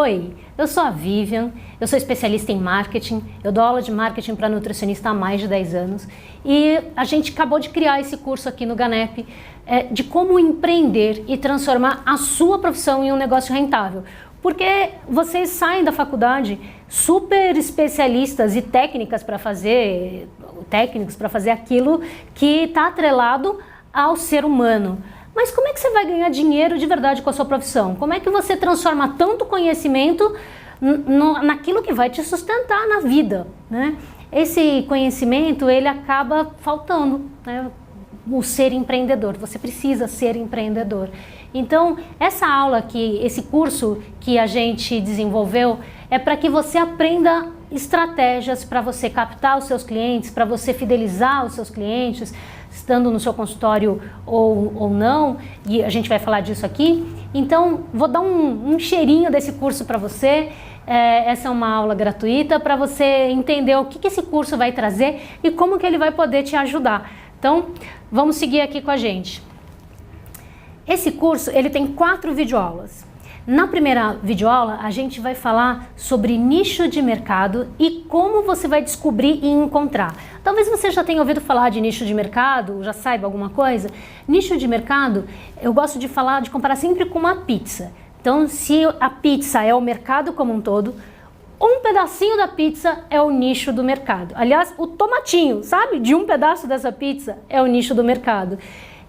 Oi, eu sou a Vivian, eu sou especialista em marketing, eu dou aula de marketing para nutricionista há mais de 10 anos e a gente acabou de criar esse curso aqui no Ganep de como empreender e transformar a sua profissão em um negócio rentável. Porque vocês saem da faculdade super especialistas e técnicos para fazer aquilo que está atrelado ao ser humano. Mas como é que você vai ganhar dinheiro de verdade com a sua profissão? Como é que você transforma tanto conhecimento naquilo que vai te sustentar na vida, né? Esse conhecimento, ele acaba faltando, né? O ser empreendedor, você precisa ser empreendedor. Então, essa aula aqui, esse curso que a gente desenvolveu é para que você aprenda estratégias para você captar os seus clientes, para você fidelizar os seus clientes, estando no seu consultório ou não, e a gente vai falar disso aqui. Então, vou dar um cheirinho desse curso para você. Essa é uma aula gratuita para você entender o que esse curso vai trazer e como que ele vai poder te ajudar. Então, vamos seguir aqui com a gente. Esse curso, ele tem 4 videoaulas. Na primeira videoaula, a gente vai falar sobre nicho de mercado e como você vai descobrir e encontrar. Talvez você já tenha ouvido falar de nicho de mercado, já saiba alguma coisa. Nicho de mercado, eu gosto de comparar sempre com uma pizza. Então, se a pizza é o mercado como um todo, um pedacinho da pizza é o nicho do mercado. Aliás, o tomatinho, sabe? De um pedaço dessa pizza é o nicho do mercado.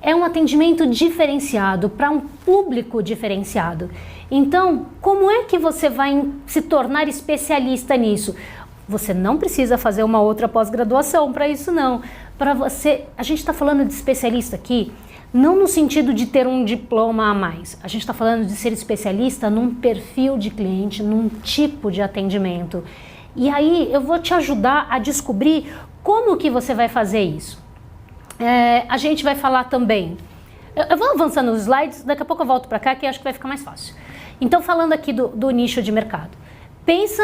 É um atendimento diferenciado para um público diferenciado. Então, como é que você vai se tornar especialista nisso? Você não precisa fazer uma outra pós-graduação para isso, não. A gente está falando de especialista aqui, não no sentido de ter um diploma a mais. A gente está falando de ser especialista num perfil de cliente, num tipo de atendimento. E aí eu vou te ajudar a descobrir como que você vai fazer isso. A gente vai falar também, eu vou avançando nos slides, daqui a pouco eu volto para cá que acho que vai ficar mais fácil. Então, falando aqui do nicho de mercado, pensa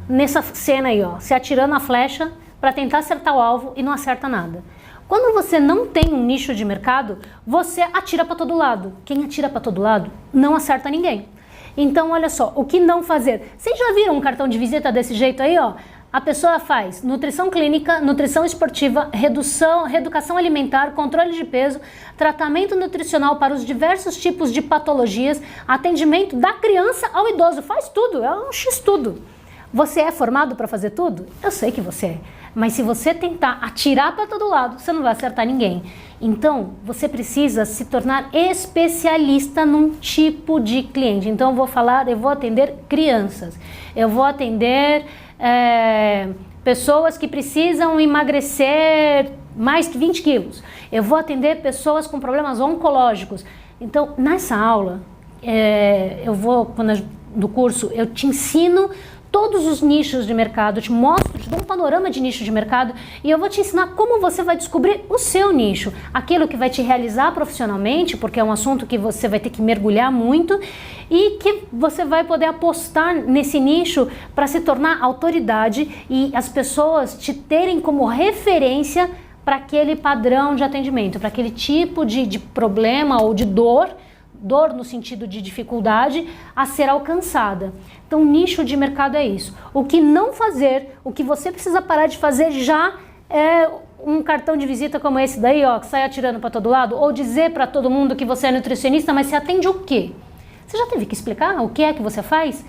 nessa cena aí, ó, se atirando a flecha para tentar acertar o alvo e não acerta nada. Quando você não tem um nicho de mercado, você atira para todo lado. Quem atira para todo lado não acerta ninguém. Então, olha só, o que não fazer? Vocês já viram um cartão de visita desse jeito aí, ó? A pessoa faz nutrição clínica, nutrição esportiva, reeducação alimentar, controle de peso, tratamento nutricional para os diversos tipos de patologias, atendimento da criança ao idoso, faz tudo, é um X-tudo. Você é formado para fazer tudo? Eu sei que você é, mas se você tentar atirar para todo lado, você não vai acertar ninguém. Então, você precisa se tornar especialista num tipo de cliente. Então, eu vou atender crianças, eu vou atender pessoas que precisam emagrecer mais de 20 quilos. Eu vou atender pessoas com problemas oncológicos. Então, nessa aula, do curso, eu te ensino todos os nichos de mercado, eu te mostro, te dou um panorama de nicho de mercado e eu vou te ensinar como você vai descobrir o seu nicho, aquilo que vai te realizar profissionalmente, porque é um assunto que você vai ter que mergulhar muito e que você vai poder apostar nesse nicho para se tornar autoridade e as pessoas te terem como referência para aquele padrão de atendimento, para aquele tipo de problema ou de dor no sentido de dificuldade a ser alcançada. Então, nicho de mercado é isso. O que não fazer, o que você precisa parar de fazer já é um cartão de visita como esse daí, ó, que sai atirando para todo lado, ou dizer para todo mundo que você é nutricionista, mas você atende o quê? Você já teve que explicar o que é que você faz?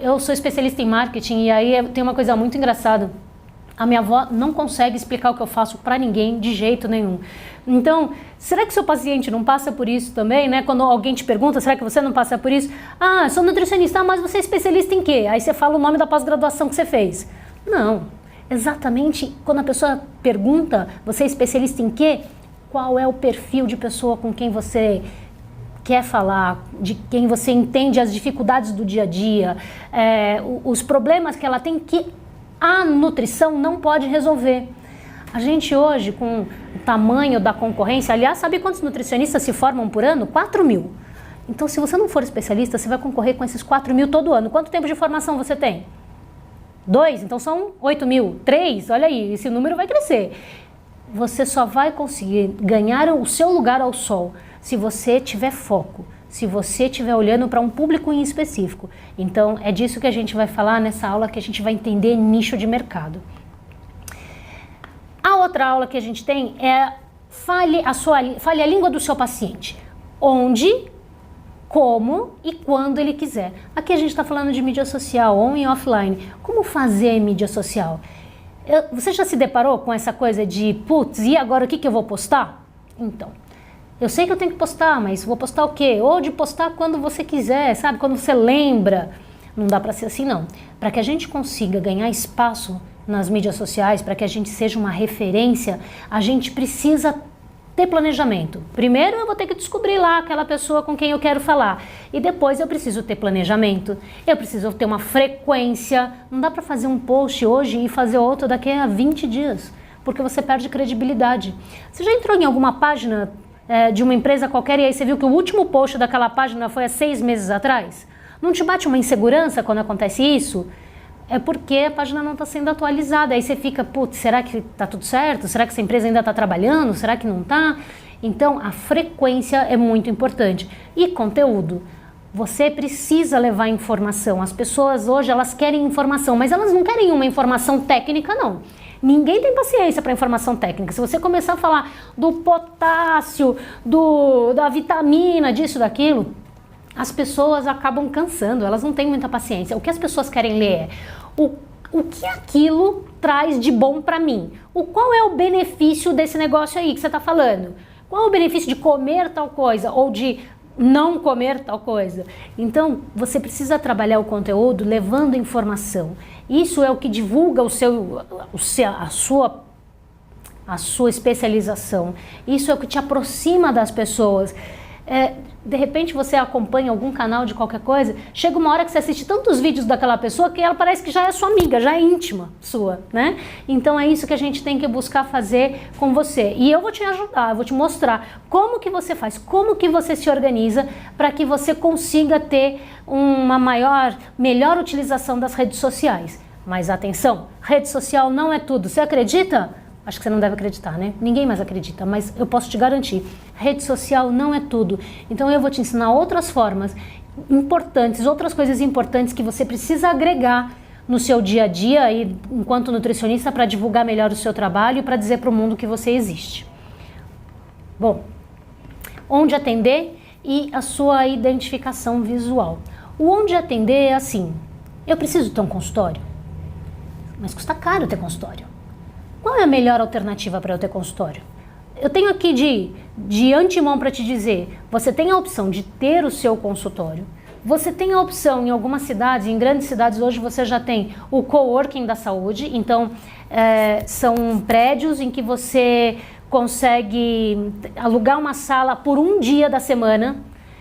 Eu sou especialista em marketing e aí tem uma coisa muito engraçada. A minha avó não consegue explicar o que eu faço para ninguém de jeito nenhum. Então, será que seu paciente não passa por isso também, né? Quando alguém te pergunta, será que você não passa por isso? Ah, sou nutricionista, mas você é especialista em quê? Aí você fala o nome da pós-graduação que você fez. Não, exatamente quando a pessoa pergunta, você é especialista em quê? Qual é o perfil de pessoa com quem você quer falar, de quem você entende as dificuldades do dia a dia, os problemas que ela tem que a nutrição não pode resolver. A gente hoje, com o tamanho da concorrência, aliás, sabe quantos nutricionistas se formam por ano? 4.000. Então, se você não for especialista, você vai concorrer com esses 4.000 todo ano. Quanto tempo de formação você tem? 2? Então são 8.000. 3? Olha aí, esse número vai crescer. Você só vai conseguir ganhar o seu lugar ao sol se você tiver foco, se você estiver olhando para um público em específico. Então, é disso que a gente vai falar nessa aula, que a gente vai entender nicho de mercado. A outra aula que a gente tem é fale a língua do seu paciente. Onde, como e quando ele quiser. Aqui a gente está falando de mídia social, on e offline. Como fazer mídia social? Você já se deparou com essa coisa de, putz, e agora o que eu vou postar? Então, eu sei que eu tenho que postar, mas vou postar o quê? Ou de postar quando você quiser, sabe? Quando você lembra. Não dá para ser assim, não. Para que a gente consiga ganhar espaço nas mídias sociais, para que a gente seja uma referência, a gente precisa ter planejamento. Primeiro eu vou ter que descobrir lá aquela pessoa com quem eu quero falar. E depois eu preciso ter planejamento. Eu preciso ter uma frequência. Não dá para fazer um post hoje e fazer outro daqui a 20 dias, porque você perde credibilidade. Você já entrou em alguma página de uma empresa qualquer e aí você viu que o último post daquela página foi há 6 meses atrás? Não te bate uma insegurança quando acontece isso? É porque a página não está sendo atualizada. Aí você fica, putz, será que está tudo certo? Será que essa empresa ainda está trabalhando? Será que não está? Então, a frequência é muito importante. E conteúdo. Você precisa levar informação. As pessoas hoje, elas querem informação, mas elas não querem uma informação técnica, não. Ninguém tem paciência para informação técnica. Se você começar a falar do potássio, da vitamina, disso, daquilo, as pessoas acabam cansando, elas não têm muita paciência. O que as pessoas querem ler é o que aquilo traz de bom para mim. Qual é o benefício desse negócio aí que você está falando? Qual é o benefício de comer tal coisa ou de não comer tal coisa? Então, você precisa trabalhar o conteúdo levando informação. Isso é o que divulga a sua especialização. Isso é o que te aproxima das pessoas. De repente você acompanha algum canal de qualquer coisa, chega uma hora que você assiste tantos vídeos daquela pessoa que ela parece que já é sua amiga, já é íntima sua, né? Então é isso que a gente tem que buscar fazer com você. E eu vou te ajudar, eu vou te mostrar como que você faz, como que você se organiza para que você consiga ter uma melhor utilização das redes sociais. Mas atenção, rede social não é tudo. Você acredita? Acho que você não deve acreditar, né? Ninguém mais acredita, mas eu posso te garantir, rede social não é tudo. Então eu vou te ensinar outras formas importantes, outras coisas importantes que você precisa agregar no seu dia a dia e enquanto nutricionista para divulgar melhor o seu trabalho e para dizer para o mundo que você existe. Bom, onde atender e a sua identificação visual. O onde atender é assim, eu preciso ter um consultório, mas custa caro ter consultório. Qual é a melhor alternativa para eu ter consultório? Eu tenho aqui de antemão para te dizer, você tem a opção de ter o seu consultório, você tem a opção em algumas cidades, em grandes cidades hoje você já tem o coworking da saúde, então são prédios em que você consegue alugar uma sala por um dia da semana,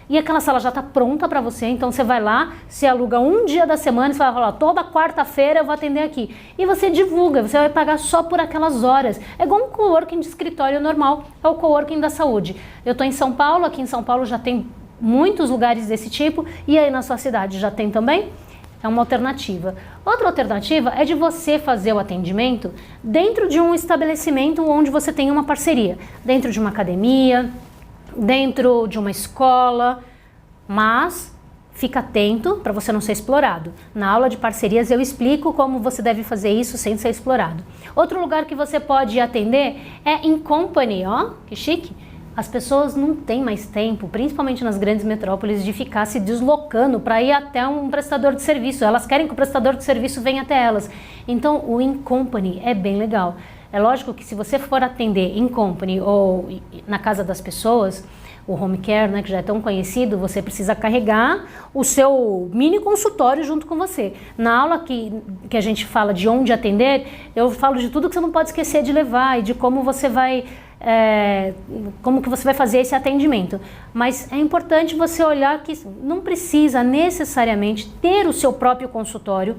e aquela sala já está pronta para você, então você vai lá, você aluga um dia da semana, você vai falar, toda quarta-feira eu vou atender aqui. E você divulga, você vai pagar só por aquelas horas. É igual um coworking de escritório normal, é o coworking da saúde. Eu estou em São Paulo, aqui em São Paulo já tem muitos lugares desse tipo, e aí na sua cidade já tem também? É uma alternativa. Outra alternativa é de você fazer o atendimento dentro de um estabelecimento onde você tem uma parceria, dentro de uma academia, dentro de uma escola, mas fica atento para você não ser explorado. Na aula de parcerias eu explico como você deve fazer isso sem ser explorado. Outro lugar que você pode atender é in company, ó, que chique. As pessoas não têm mais tempo, principalmente nas grandes metrópoles, de ficar se deslocando para ir até um prestador de serviço. Elas querem que o prestador de serviço venha até elas. Então o in company é bem legal. É lógico que se você for atender in company ou na casa das pessoas, o home care, né, que já é tão conhecido, você precisa carregar o seu mini consultório junto com você. Na aula que a gente fala de onde atender, eu falo de tudo que você não pode esquecer de levar e de como você vai fazer esse atendimento. Mas é importante você olhar que não precisa necessariamente ter o seu próprio consultório,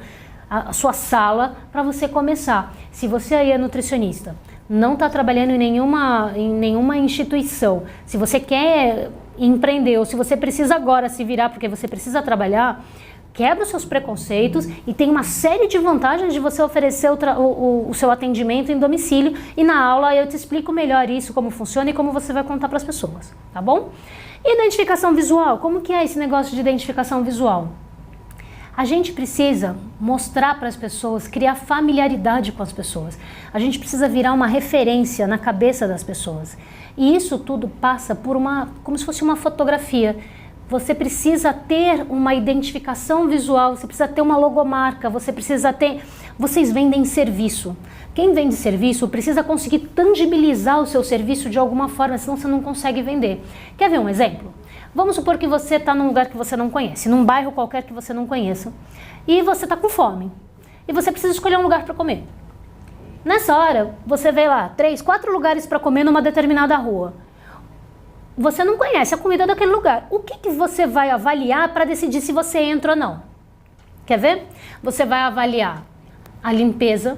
a sua sala para você começar. Se você aí é nutricionista, não está trabalhando em nenhuma instituição, se você quer empreender ou se você precisa agora se virar porque você precisa trabalhar, quebra os seus preconceitos e tem uma série de vantagens de você oferecer o seu atendimento em domicílio, e na aula eu te explico melhor isso, como funciona e como você vai contar para as pessoas, tá bom? Identificação visual, como que é esse negócio de identificação visual? A gente precisa mostrar para as pessoas, criar familiaridade com as pessoas. A gente precisa virar uma referência na cabeça das pessoas. E isso tudo passa por como se fosse uma fotografia. Você precisa ter uma identificação visual, você precisa ter uma logomarca, você precisa ter... Vocês vendem serviço. Quem vende serviço precisa conseguir tangibilizar o seu serviço de alguma forma, senão você não consegue vender. Quer ver um exemplo? Vamos supor que você está num lugar que você não conhece, num bairro qualquer que você não conheça, e você está com fome, e você precisa escolher um lugar para comer. Nessa hora, você vê lá 3, 4 lugares para comer numa determinada rua. Você não conhece a comida daquele lugar. O que você vai avaliar para decidir se você entra ou não? Quer ver? Você vai avaliar a limpeza,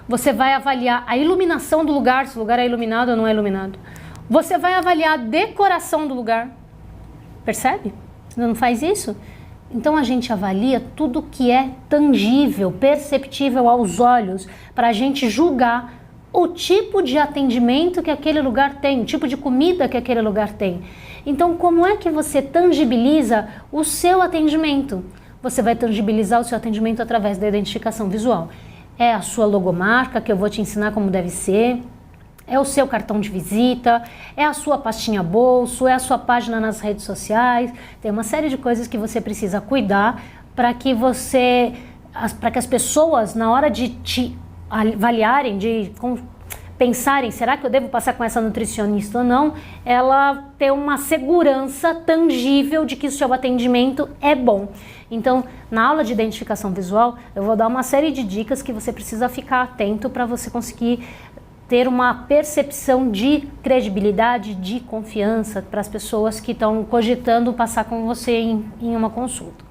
você vai avaliar a iluminação do lugar, se o lugar é iluminado ou não é iluminado. Você vai avaliar a decoração do lugar. Percebe? Você não faz isso? Então a gente avalia tudo que é tangível, perceptível aos olhos, para a gente julgar o tipo de atendimento que aquele lugar tem, o tipo de comida que aquele lugar tem. Então, como é que você tangibiliza o seu atendimento? Você vai tangibilizar o seu atendimento através da identificação visual. É a sua logomarca, que eu vou te ensinar como deve ser, é o seu cartão de visita, é a sua pastinha bolso, é a sua página nas redes sociais. Tem uma série de coisas que você precisa cuidar para que as pessoas, na hora de te avaliarem, de pensarem, será que eu devo passar com essa nutricionista ou não, ela ter uma segurança tangível de que o seu atendimento é bom. Então, na aula de identificação visual, eu vou dar uma série de dicas que você precisa ficar atento para você conseguir ter uma percepção de credibilidade, de confiança para as pessoas que estão cogitando passar com você em uma consulta.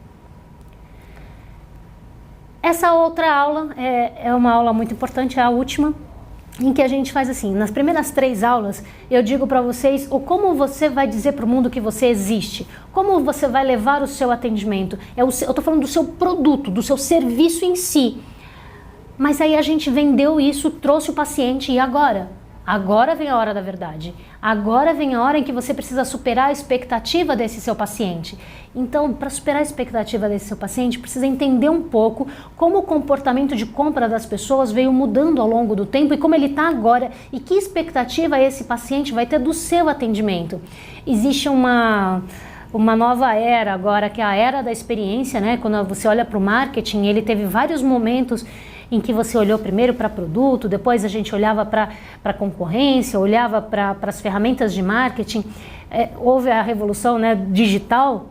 Essa outra aula é uma aula muito importante, é a última, em que a gente faz assim, nas primeiras 3 aulas eu digo para vocês como você vai dizer para o mundo que você existe, como você vai levar o seu atendimento, eu estou falando do seu produto, do seu serviço em si. Mas aí a gente vendeu isso, trouxe o paciente e agora? Agora vem a hora da verdade. Agora vem a hora em que você precisa superar a expectativa desse seu paciente. Então, para superar a expectativa desse seu paciente, precisa entender um pouco como o comportamento de compra das pessoas veio mudando ao longo do tempo e como ele está agora e que expectativa esse paciente vai ter do seu atendimento. Existe uma nova era agora, que é a era da experiência, né? Quando você olha para o marketing, ele teve vários momentos em que você olhou primeiro para produto, depois a gente olhava para a concorrência, olhava para as ferramentas de marketing, houve a revolução, né, digital,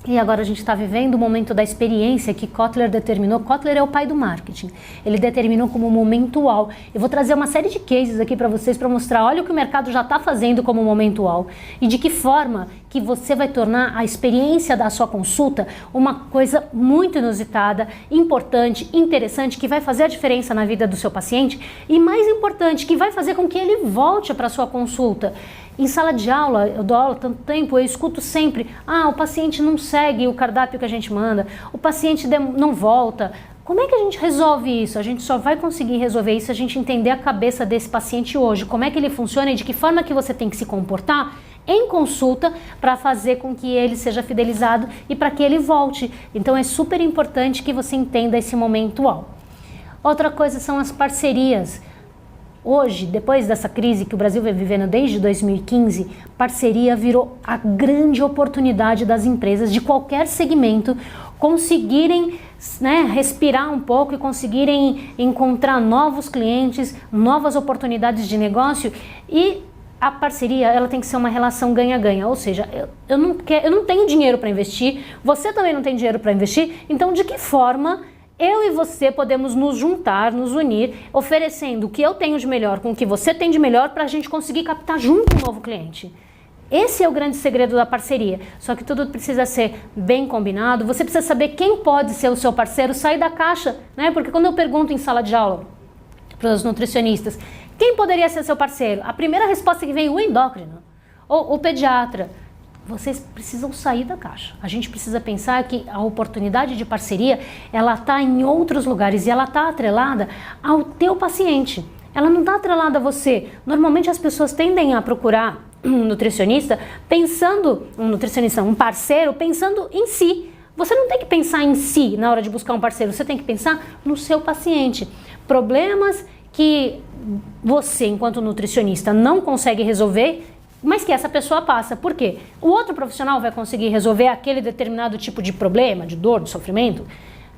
e agora a gente está vivendo o momento da experiência que Kotler determinou. Kotler é o pai do marketing. Ele determinou como momento UAU. Eu vou trazer uma série de cases aqui para vocês para mostrar, olha o que o mercado já está fazendo como momento UAU e de que forma que você vai tornar a experiência da sua consulta uma coisa muito inusitada, importante, interessante, que vai fazer a diferença na vida do seu paciente e, mais importante, que vai fazer com que ele volte para a sua consulta. Em sala de aula, eu dou aula há tanto tempo, eu escuto sempre, o paciente não segue o cardápio que a gente manda, o paciente não volta. Como é que a gente resolve isso? A gente só vai conseguir resolver isso se a gente entender a cabeça desse paciente hoje, como é que ele funciona e de que forma que você tem que se comportar em consulta para fazer com que ele seja fidelizado e para que ele volte. Então é super importante que você entenda esse momento UAU. Outra coisa são as parcerias. Hoje, depois dessa crise que o Brasil vem vivendo desde 2015, parceria virou a grande oportunidade das empresas de qualquer segmento conseguirem, né, respirar um pouco e conseguirem encontrar novos clientes, novas oportunidades de negócio. E a parceria, ela tem que ser uma relação ganha-ganha, ou seja, eu não tenho dinheiro para investir, você também não tem dinheiro para investir, então de que forma eu e você podemos nos juntar, nos unir, oferecendo o que eu tenho de melhor com o que você tem de melhor para a gente conseguir captar junto um novo cliente. Esse é o grande segredo da parceria, só que tudo precisa ser bem combinado, você precisa saber quem pode ser o seu parceiro, sair da caixa, né? Porque quando eu pergunto em sala de aula para os nutricionistas, quem poderia ser seu parceiro? A primeira resposta que vem é o endócrino, ou o pediatra. vocês precisam sair da caixa. A gente precisa pensar que a oportunidade de parceria, ela está em outros lugares e ela está atrelada ao teu paciente. Ela não está atrelada a você. Normalmente as pessoas tendem a procurar um nutricionista pensando, um parceiro pensando em si. Você não tem que pensar em si na hora de buscar um parceiro, você tem que pensar no seu paciente. Problemas que você, enquanto nutricionista, não consegue resolver, mas que essa pessoa passa. Por quê? O outro profissional vai conseguir resolver aquele determinado tipo de problema, de dor, de sofrimento.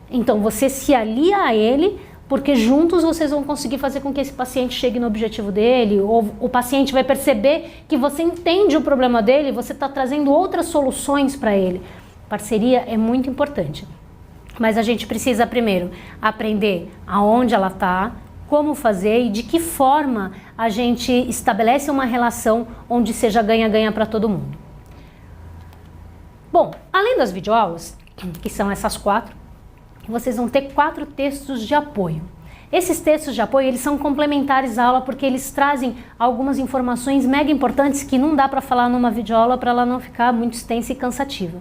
Então você se alia a ele, porque juntos vocês vão conseguir fazer com que esse paciente chegue no objetivo dele, ou o paciente vai perceber que você entende o problema dele, você está trazendo outras soluções para ele. Parceria é muito importante. Mas a gente precisa primeiro aprender aonde ela está, como fazer e de que forma a gente estabelece uma relação onde seja ganha-ganha para todo mundo. Bom, além das videoaulas, que são essas 4, vocês vão ter 4 textos de apoio. Esses textos de apoio, eles são complementares à aula porque eles trazem algumas informações mega importantes que não dá para falar numa videoaula para ela não ficar muito extensa e cansativa.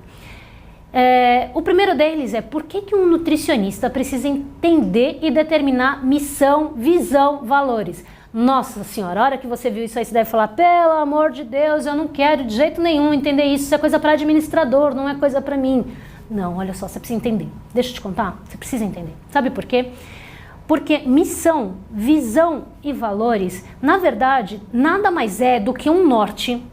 O primeiro deles é por que um nutricionista precisa entender e determinar missão, visão, valores. Nossa senhora, a hora que você viu isso aí, você deve falar, pelo amor de Deus, eu não quero de jeito nenhum entender isso, isso é coisa para administrador, não é coisa para mim. Não, olha só, você precisa entender. Deixa eu te contar, você precisa entender. Sabe por quê? Porque missão, visão e valores, na verdade, nada mais é do que um norte.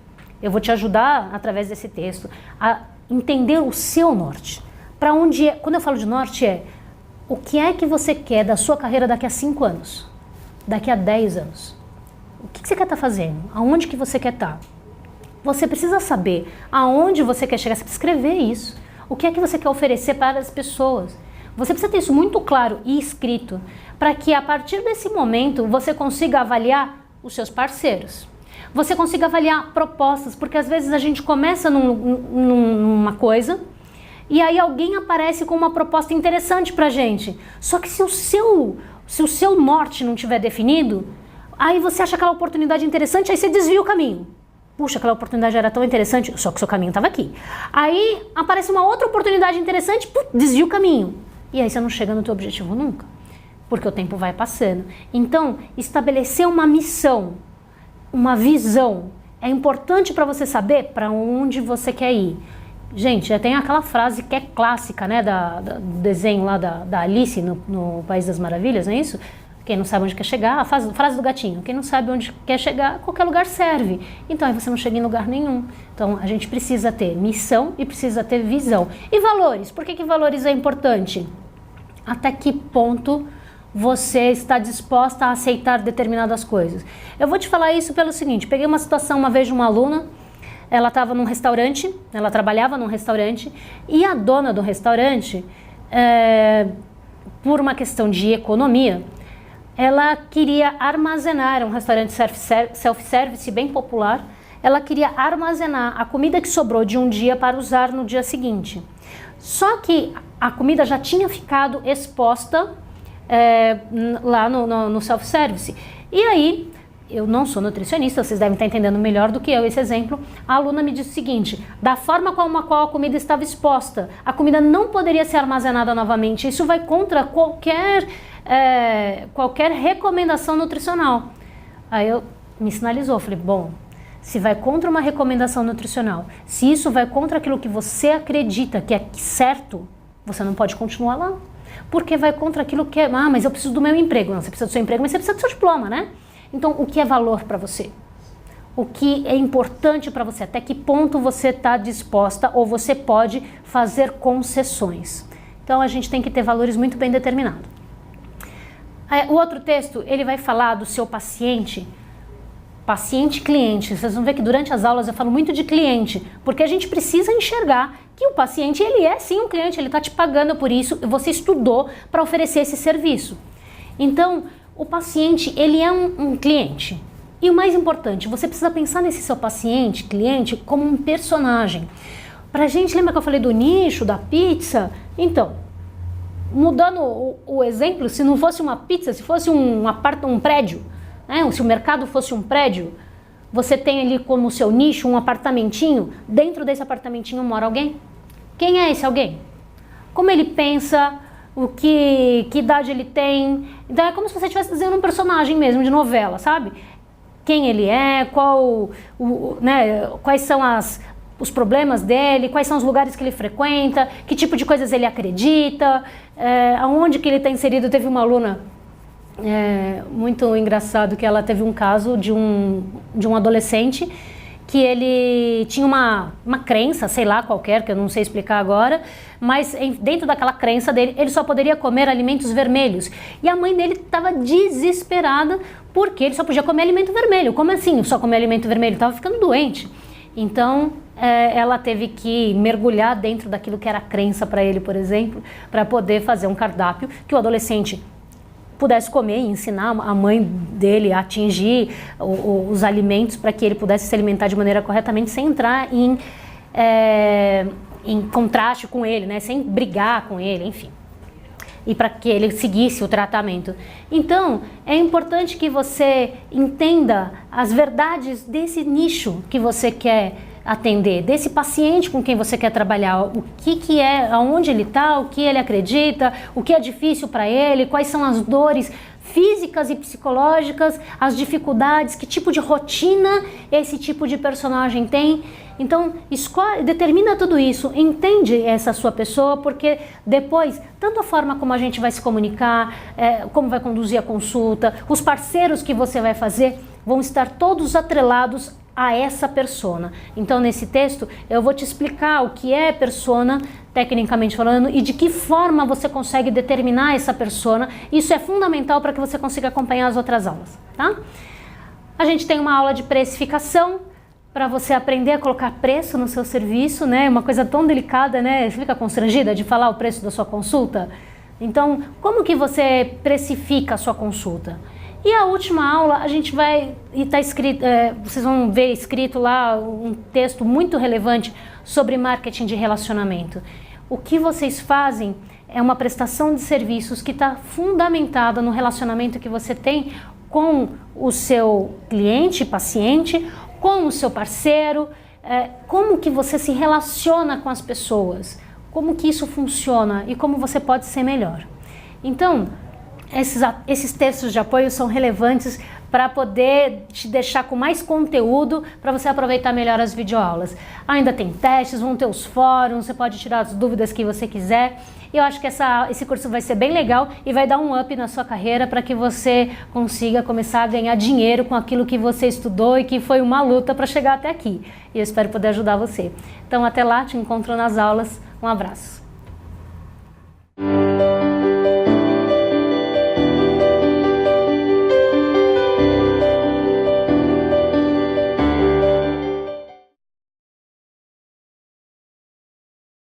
Eu vou te ajudar, através desse texto, a entender o seu norte. Para onde é, quando eu falo de norte, o que é que você quer da sua carreira daqui a 5 anos? Daqui a 10 anos? O que você quer estar fazendo? Aonde que você quer estar? Você precisa saber aonde você quer chegar, você precisa escrever isso. O que é que você quer oferecer para as pessoas? Você precisa ter isso muito claro e escrito, para que a partir desse momento você consiga avaliar os seus parceiros. Você consiga avaliar propostas, porque às vezes a gente começa numa coisa e aí alguém aparece com uma proposta interessante pra gente. Só que se o seu norte não estiver definido, aí você acha aquela oportunidade interessante, aí você desvia o caminho. Puxa, aquela oportunidade era tão interessante, só que o seu caminho estava aqui. Aí aparece uma outra oportunidade interessante, desvia o caminho. E aí você não chega no teu objetivo nunca, porque o tempo vai passando. Então, estabelecer uma missão, uma visão, é importante para você saber para onde você quer ir. Gente, já tem aquela frase que é clássica, né, do desenho lá da Alice no País das Maravilhas, não é isso? Quem não sabe onde quer chegar, a frase do gatinho, quem não sabe onde quer chegar, qualquer lugar serve. Então aí você não chega em lugar nenhum. Então a gente precisa ter missão e precisa ter visão. E valores? Por que valores é importante? Até que ponto você está disposta a aceitar determinadas coisas? Eu vou te falar isso pelo seguinte, peguei uma situação uma vez de uma aluna, ela estava num restaurante, ela trabalhava num restaurante, e a dona do restaurante, por uma questão de economia, ela queria armazenar, um restaurante self-service bem popular, ela queria armazenar a comida que sobrou de um dia para usar no dia seguinte. Só que a comida já tinha ficado exposta lá no self-service. E aí, eu não sou nutricionista, vocês devem estar entendendo melhor do que eu esse exemplo, a aluna me disse o seguinte, da forma como a comida estava exposta, a comida não poderia ser armazenada novamente, isso vai contra qualquer recomendação nutricional. Aí eu me sinalizou, falei, bom, se vai contra uma recomendação nutricional, se isso vai contra aquilo que você acredita que é certo, você não pode continuar lá, porque vai contra aquilo que é, mas eu preciso do meu emprego. Não, você precisa do seu emprego, mas você precisa do seu diploma, né? Então, o que é valor para você? O que é importante para você? Até que ponto você está disposta ou você pode fazer concessões? Então, a gente tem que ter valores muito bem determinados. O outro texto, ele vai falar do seu paciente, paciente-cliente. Vocês vão ver que durante as aulas eu falo muito de cliente, porque a gente precisa enxergar que o paciente, ele é sim um cliente, ele está te pagando por isso, você estudou para oferecer esse serviço. Então, o paciente, ele é um cliente. E o mais importante, você precisa pensar nesse seu paciente, cliente, como um personagem. Pra gente, lembra que eu falei do nicho, da pizza? Então, mudando o exemplo, se não fosse uma pizza, se fosse um prédio, né? Se o mercado fosse um prédio, você tem ali como seu nicho um apartamentinho, dentro desse apartamentinho mora alguém? Quem é esse alguém? Como ele pensa, que idade ele tem? Então é como se você estivesse desenhando um personagem mesmo de novela, sabe? Quem ele é, quais são os problemas dele, quais são os lugares que ele frequenta, que tipo de coisas ele acredita, aonde que ele está inserido. Teve uma aluna muito engraçado que ela teve um caso de um adolescente que ele tinha uma crença, sei lá, qualquer, que eu não sei explicar agora, mas dentro daquela crença dele, ele só poderia comer alimentos vermelhos. E a mãe dele estava desesperada porque ele só podia comer alimento vermelho. Como assim só comer alimento vermelho? Estava ficando doente. Então, ela teve que mergulhar dentro daquilo que era crença para ele, por exemplo, para poder fazer um cardápio que o adolescente pudesse comer e ensinar a mãe dele a atingir os alimentos para que ele pudesse se alimentar de maneira corretamente, sem entrar em contraste com ele, né? Sem brigar com ele, enfim. E para que ele seguisse o tratamento. Então, é importante que você entenda as verdades desse nicho que você quer atender, desse paciente com quem você quer trabalhar, o que é, aonde ele está, o que ele acredita, o que é difícil para ele, quais são as dores físicas e psicológicas, as dificuldades, que tipo de rotina esse tipo de personagem tem. Então, determina tudo isso, entende essa sua pessoa, porque depois, tanto a forma como a gente vai se comunicar, como vai conduzir a consulta, os parceiros que você vai fazer, vão estar todos atrelados a essa persona. Então, nesse texto, eu vou te explicar o que é persona, tecnicamente falando, e de que forma você consegue determinar essa persona. Isso é fundamental para que você consiga acompanhar as outras aulas, tá? A gente tem uma aula de precificação, para você aprender a colocar preço no seu serviço, né? Uma coisa tão delicada, né? Você fica constrangida de falar o preço da sua consulta? Então, como que você precifica a sua consulta? E a última aula, a gente vai, e tá escrito, vocês vão ver escrito lá um texto muito relevante sobre marketing de relacionamento. O que vocês fazem é uma prestação de serviços que está fundamentada no relacionamento que você tem com o seu cliente, paciente, com o seu parceiro, como que você se relaciona com as pessoas, como que isso funciona e como você pode ser melhor. Então, esses textos de apoio são relevantes para poder te deixar com mais conteúdo para você aproveitar melhor as videoaulas. Ainda tem testes, vão ter os fóruns, você pode tirar as dúvidas que você quiser. E eu acho que esse curso vai ser bem legal e vai dar um up na sua carreira para que você consiga começar a ganhar dinheiro com aquilo que você estudou e que foi uma luta para chegar até aqui. E eu espero poder ajudar você. Então, até lá, te encontro nas aulas. Um abraço.